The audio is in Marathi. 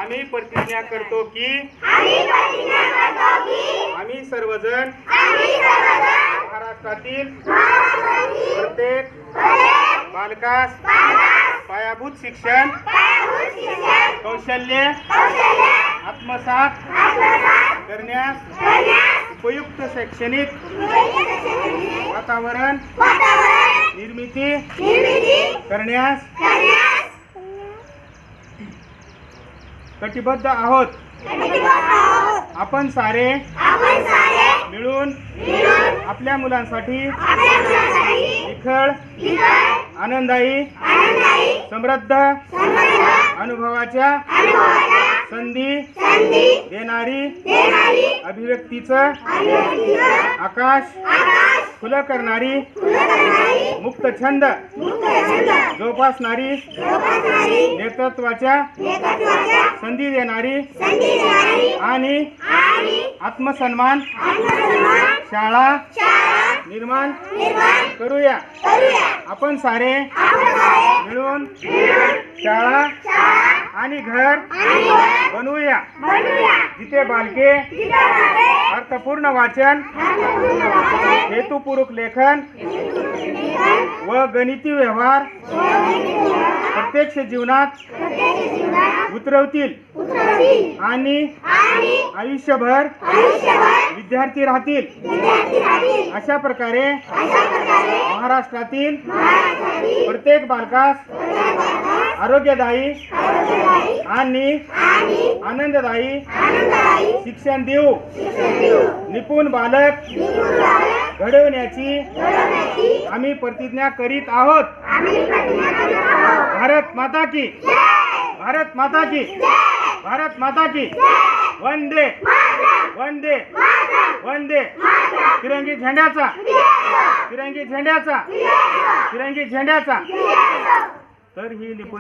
आम्ही प्रतिज्ञा करतो की आम्ही सर्वजण महाराष्ट्रातील प्रत्येक बालकास पायाभूत शिक्षण कौशल्य आत्मसात करण्यास उपयुक्त शैक्षणिक वातावरण निर्मिती करण्यास कटिबद्ध आहोत। आपण सारे मिळून आपल्या मुलांसाठी निखळ आनंददायी समृद्ध अनुभवाच्या संधी देणारी अभिव्यक्तीचं आकाश खुलं करणारी मुक्त छंद जोपासणारी नेतृत्वाच्या संधी देणारी आणि आत्मसन्मान शाळा निर्माण करूया। आपण सारे मिळून शाळा आणि घर बनवूया जिथे बालके अर्थपूर्ण वाचन हेतुपूर्वक लेखन व गणिती व्यवहार प्रत्यक्ष जीवनात उतरवतील आणि आयुष्यभर विद्यार्थी राहतील। अशा प्रकारे महाराष्ट्रातील प्रत्येक बालकास आरोग्यदायी आणि आनंददायी शिक्षण देऊ निपुण बालक घडवण्याची आम्ही प्रतिज्ञा करीत आहोत। भारत माता की, भारत माता की, भारत माता की। वंदे वंदे वंदे। तिरंगी झेंड्याचा, तिरंगी झेंड्याचा, तिरंगी झेंड्याचा। तर ही